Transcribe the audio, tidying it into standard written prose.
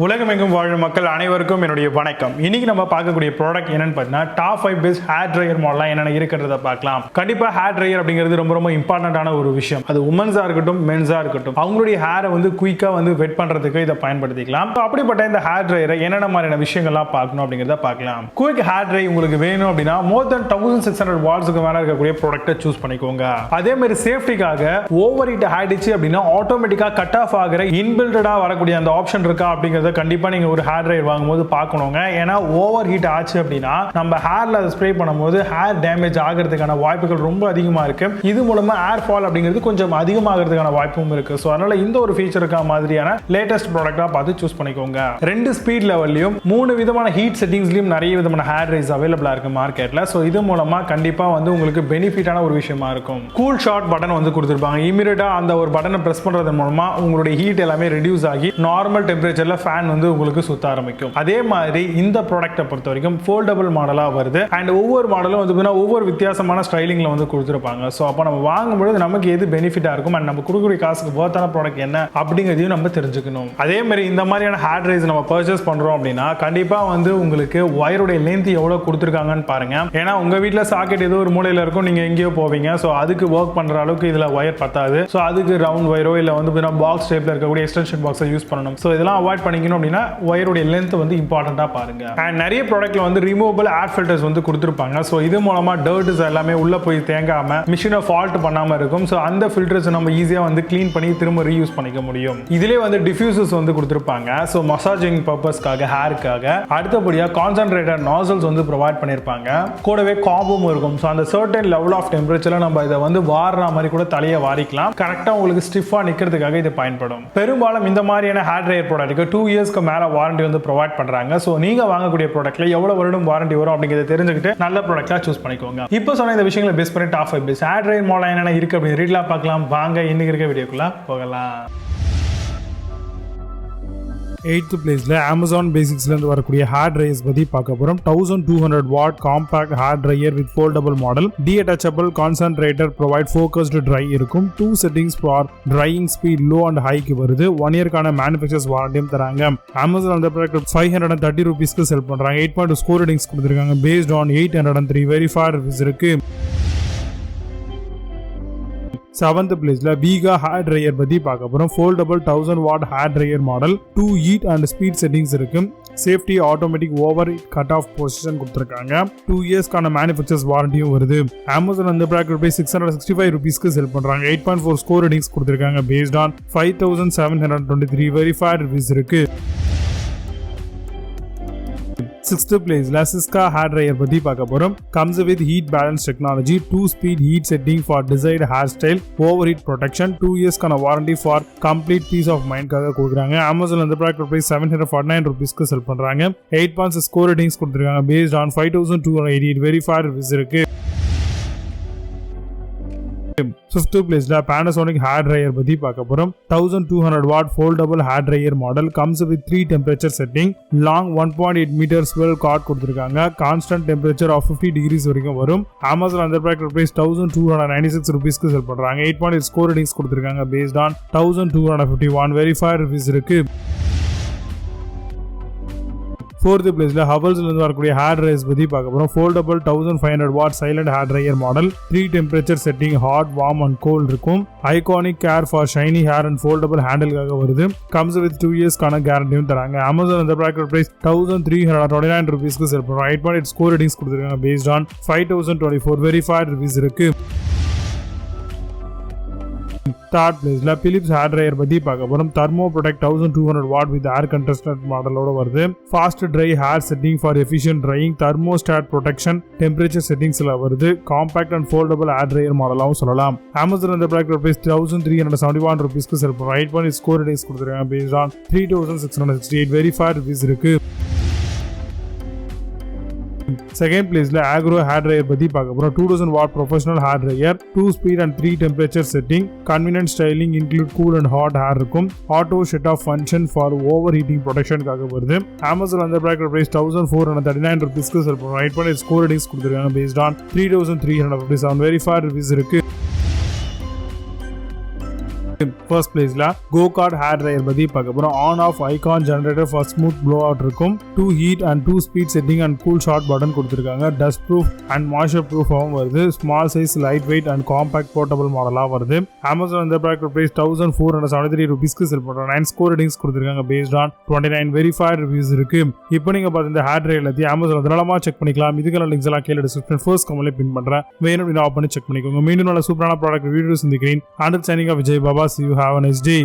உலகமெங்கும் வாழும் மக்கள் அனைவருக்கும் என்னுடைய வணக்கம். இன்னைக்கு நம்ம பார்க்கக்கூடிய ப்ராடக்ட் என்னன்னு பார்த்தீங்கன்னா டாப் 5 பெஸ்ட் ஹேர் ட்ரையர் மாடலாம் என்னென்ன இருக்கிறத பார்க்கலாம். கண்டிப்பா ஹேர் ட்ரையர் அப்படிங்கிறது ரொம்ப இம்பார்ட்டன்டான ஒரு விஷயம். அது உமன்ஸா இருக்கட்டும் மென்ஸா இருக்கட்டும் அவங்களுடைய ஹேரை குயிக்கா வெட் பண்றதுக்கு இதை பயன்படுத்திக்கலாம். அப்படிப்பட்ட இந்த ஹேர் ட்ரையரை என்னென்ன மாதிரியான விஷயங்கள்லாம் பார்க்கணும் அப்படிங்கிறத பார்க்கலாம். குயிக் ஹேர் ட்ரை உங்களுக்கு வேணும் அப்படின்னா மோர் தென் 1600 வாட்ஸ்க்கு மேல இருக்கக்கூடிய ப்ராடக்ட்டை சூஸ் பண்ணிக்கோங்க. அதே மாதிரி சேஃப்டிக்காக ஓவர் ஹீட் ஆயிடுச்சு அப்படின்னா ஆட்டோமேட்டிக்கா கட் ஆஃப் ஆகிற இன்பில்டடா வரக்கூடிய அந்த ஆப்ஷன் இருக்கா அப்படிங்கிறத கண்டிப்பா நீங்க ஒரு ஹேர் ட்ரையர் வாங்கும்போது பார்க்கணுங்க. ஏன்னா ஓவர் ஹீட் ஆச்சு அப்படின்னா நம்ம ஹேர்ல அதை ஸ்ப்ரே பண்ணும்போது ஹேர் டேமேஜ் ஆகிறதுக்கான வாய்ப்புகள் ரொம்ப அதிகமா இருக்கு. இது மூலமா ஹேர் ஃபால் அப்படிங்கிறது கொஞ்சம் அதிகமாகிறதுக்கான வாய்ப்பும் இருக்கு. ஸோ அதனால இந்த ஒரு ஃபீச்சருக்கா மாதிரியான லேட்டஸ்ட் ப்ராடக்டா பார்த்து சூஸ் பண்ணிக்கோங்க. 2 ஸ்பீட் லெவல்லையும் 3 விதமான ஹீட் செட்டிங்ஸ்லயும் நிறைய விதமான ஹேர் ட்ரையர்ஸ் அவைலபிளா இருக்கு மார்க்கெட்ல. ஸோ இது மூலமா கண்டிப்பா உங்களுக்கு பெனிஃபிட்டான ஒரு விஷயமா இருக்கும். கூல் ஷார்ட் பட்டன் கொடுத்திருப்பாங்க. இமிடியேட்டா அந்த ஒரு பட்டனை பிரஸ் பண்றது மூலமா உங்களுடைய ஹீட் எல்லாமே ரெடியூஸ் ஆகி நார்மல் டெம்பரேச்சர்ல ஃபேன் உங்களுக்கு சுத்த ஆரம்பிக்கும். அதே மாதிரி இந்த ப்ராடக்ட்டை பொறுத்த வரைக்கும் ஃபோல்டபிள் மாடலா வருது. அண்ட் ஒவ்வொரு மாடலும் ஒவ்வொரு வித்தியாசமான ஸ்டைலிங்ல கொடுத்திருப்பாங்க. ஸோ அப்போ நம்ம வாங்கும்போது நமக்கு எது பெனிஃபிட்டா இருக்கும் அண்ட் நம்ம கொடுக்கக்கூடிய காசுக்கு வர்த்தான ப்ராடக்ட் என்ன அப்படிங்கிறதையும் நம்ம தெரிஞ்சுக்கணும். அதே மாதிரி இந்த மாதிரியான ஹேர் ட்ரையர்ஸ் நம்ம பர்ச்சேஸ் பண்றோம் அப்படின்னா கண்டிப்பா உங்களுக்கு வயருடைய லென்த் எவ்வளவு கொடுத்திருக்காங்கன்னு பாருங்க. ஏன்னா உங்க வீட்டில் சாக்கெட் ஏதோ ஒரு மூலையில இருக்கும், நீங்க எங்கேயோ போவீங்க. ஸோ அதுக்கு ஒர்க் பண்ற அளவுக்கு இதுல வயர் பத்தாது. ஸோ அதுக்கு ரவுண்ட் வயரோ இல்ல பாக்ஸ் டைப்ல இருக்கக்கூடிய எக்ஸ்டென்ஷன் பாக்ஸை யூஸ் பண்ணணும். ஸோ இதெல்லாம் அவாய்ட் பண்ணிக்கணும் அப்படின்னா வயருடைய லென்த் இம்பார்ட்டண்டா பாருங்க. அண்ட் நிறைய ப்ராடக்ட்ல ரிமூவபிள் ஏர் ஃபில்டர்ஸ் கொடுத்திருப்பாங்க. ஸோ இது மூலமா டர்ட்ஸ் எல்லாமே உள்ள போய் தேங்காம மிஷினை ஃபால்ட் பண்ணாம இருக்கும். ஸோ அந்த ஃபில்டர்ஸ் நம்ம ஈஸியா க்ளீன் பண்ணி திரும்ப ரீயூஸ் பண்ணிக்க முடியும். இதுலேயே டிஃப்யூசர்ஸ் கொடுத்திருப்பாங்க. ஸோ மசாஜிங் பர்பஸ்க்காக ஹேருக்காக. அடுத்தபடியா கான்சென்ட்ரேட்டட் நாசல்ஸ் ப்ரொவைட் பண்ணிருப்பாங்க. கூடவே காம்பும் இருக்கும். ஸோ அந்த சர்டன் லெவல் ஆஃப் டெம்பரேச்சர்ல நம்ம இதை வாடுற மாதிரி கூட தலையை வாரிக்கலாம். கரெக்டா உங்களுக்கு ஸ்டிஃபா நிக்கிறதுக்காக இது பயன்படும். பெரும்பாலும் இந்த மாதிரியான ஹேர் ட்ரையர் ப்ராடக்ட் 2 இயர்ஸ்க்கு மேல வாரண்டி ப்ரொவைட் பண்றாங்க. சோ நீங்க வாங்கக்கூடிய ப்ராடக்ட்ல எவ்வளவு வருடம் வாரண்டி வரும் அப்படிங்கறத தெரிஞ்சுக்கிட்டு நல்ல ப்ராடக்ட்டா சூஸ் பண்ணிக்கோங்க. இப்போ சொன்ன இந்த விஷயங்களை பேஸ் பண்ணி top 5 best hair dryer model என்னென்ன இருக்கு அப்படின்னு ரீட்லா பார்க்கலாம். வாங்க இன்னைக்கு இருக்க வீடியோக்குள்ள போகலாம். 8th பிளேஸ்ல Amazon Basicsல இருந்து வரக்கூடிய ஹேர் ட்ரையர்ஸ் பத்தி பார்க்க போறோம். 1200 watt compact hair dryer with foldable model. Detachable concentrator provide focused dry இருக்கும். 2 settings for drying speed low and ஹைக்கு வருது. 1 இயர்க்கான மேனுஃபேக்சர்ஸ் வாரண்டியும் தராங்க. Amazon அந்த ப்ராடக்ட் 530 ரூபீஸ்க்கு செல் பண்றாங்க. 8.2 ஸ்கோர் ரேட்டிங்ஸ் கொடுத்திருக்காங்க. பேஸ்ட் ஆன் 803 வெரிஃபைட் ரிவ்யூஸ் இருக்கு. 7th பிளேஸ்ல வீகா ஹேர் ட்ரையர் பத்தி பார்க்க போறோம். Foldable 1000 watt hair dryer model. 2 heat and speed settings இருக்கு. Safety automatic over cut off position கொடுத்திருக்காங்க. 2 இயர்ஸ்க்கான மேனுஃபேக்சர்ஸ் வாரண்டியும் வருது. Amazon அந்த ப்ராடக்ட் 665 ரூபீஸ்க்கு செல் பண்றாங்க. 8.4 ஸ்கோர் ரேட்டிங்ஸ் கொடுத்திருக்காங்க. பேஸ்ட் ஆன் 5723 வெரிஃபைட் ரிவ்யூஸ் இருக்கு. 6th பிளேஸ்ல சிஸ்கா ஹேர் ட்ரையர் பத்தி பார்க்க போறோம். comes with heat balance technology, 2 speed heat setting for desired hairstyle, overheat protection, 2 years கான warranty for complete peace of mind காக கொடுக்குறாங்க. Amazon அந்த ப்ராடக்ட் பிரைஸ் 749 ரூபீஸ்க்கு செல் பண்றாங்க. 8.6 ஸ்கோர் ரேட்டிங்ஸ் கொடுத்திருக்காங்க. based on 5288 வெரிஃபைட் ரிவ்யூஸ் இருக்கு. 5th பிளேஸ்ல Panasonic hair dryer பத்தி பார்க்க போறோம். 1200 watt foldable hair dryer model. comes with 3 temperature setting. Long 1.8 meters well cord கொடுத்திருக்காங்க. கான்ஸ்டன்ட் டெம்பரேச்சர் ஆஃப் 50 டிகிரிஸ் வரைக்கும் வரும். Amazon அந்த ப்ராடக்ட் பிரைஸ் 1296 ரூபீஸ்க்கு செல் பண்றாங்க. 8.8 ஸ்கோர் ரேட்டிங்ஸ் கொடுத்திருக்காங்க. based on 1251 வெரிஃபைட் ரிவ்யூஸ் இருக்கு. 4th பிளேஸ்ல ஹவல்ஸ்ல இருந்து வரக்கூடிய ஹேர் ட்ரையர்ஸ் பத்தி பார்க்க போறோம். Foldable 1500 watt silent hair dryer model. 3 temperature setting hot warm and cold இருக்கும். Iconic care for shiny hair and foldable ஹேண்டிலுக்காக வருது. comes with 2 இயர்ஸ்க்கான கேரண்டியும் தராங்க. Amazon அந்த ப்ராடக்ட் பிரைஸ் 1329 ரூபீஸ்க்கு செல் பண்றாங்க. 8.8 ஸ்கோர் ரேட்டிங்ஸ் கொடுத்திருக்காங்க. based on 5024 வெரிஃபைட் ரிவ்யூஸ் இருக்கு. 3rd பிளேஸ்ல Philips hair dryer பத்தி பார்க்க போறோம். Thermoprotect 1200 watt with air contestant மாடலோட வருது. Fast dry hair setting for efficient drying. Thermostat protection temperature செட்டிங்ஸ்ல வருது. Compact and foldable hair dryer மாடலாவும் சொல்லலாம். Amazon அந்த ப்ராடக்ட் பிரைஸ் 1371 ரூபீஸ்க்கு செல் பண்றாங்க. 8.8 ஸ்கோர் ரேட்டிங்ஸ் கொடுத்திருக்காங்க. based on 3668 வெரிஃபைட் ரிவ்யூஸ் இருக்கு. 2nd பிளேஸ்ல ஆக்ரோ ஹேர் ட்ரையர் பத்தி பார்க்க போறோம். 2000 watt professional hair dryer. 2 speed and 3 temperature setting. Convenient styling include cool and hot hair இருக்கும். Auto shut off function for over heating ப்ரொடெக்ஷனுக்காக வருது. Amazon அந்த product price 1439 ரூபீஸ்க்கு sell பண்றாங்க. 8.8 ஸ்கோர் ரேட்டிங்ஸ் கொடுத்திருக்காங்க. based on 3357 verified reviews இருக்கு. First பிளேஸ்ல go kart hair dryer பத்தி பார்க்க போறோம். On off icon generator for smooth blow out இருக்கும். 2 heat and 2 speed setting and cool short button கொடுத்திருக்காங்க. டஸ்ட் ப்ரூஃப் அண்ட் மாய்ஸ்சர் ப்ரூஃபாகவும் வருது. Small size, light weight and compact portable மாடலா வருது. Amazon இந்த ப்ராடக்ட் பிரைஸ் 1473 ரூபீஸ்க்கு செல் பண்றாங்க. 9 score ratings கொடுத்திருக்காங்க. Based on 29 verified reviews இருக்கு. இப்போ நீங்க பார்த்த இந்த ஹேர் ட்ரையர் எல்லாத்தையும் அமேசான் தாராளமா செக் பண்ணிக்கலாம். இதுக்கான லிங்க்ஸ் எல்லாம் கீழே டிஸ்கிரிப்ஷன் ஃபர்ஸ்ட் கமெண்ட்ல பின் பண்றேன். வேணும் அப்படின்னு ஆஃப் பண்ணி செக் பண்ணிக்கோங்க. மீண்டும் நல்ல சூப்பரான ப்ராடக்ட் வீடியோ சந்திக்கிறேன். Under signing off Vijay Baba. See you, have a nice day.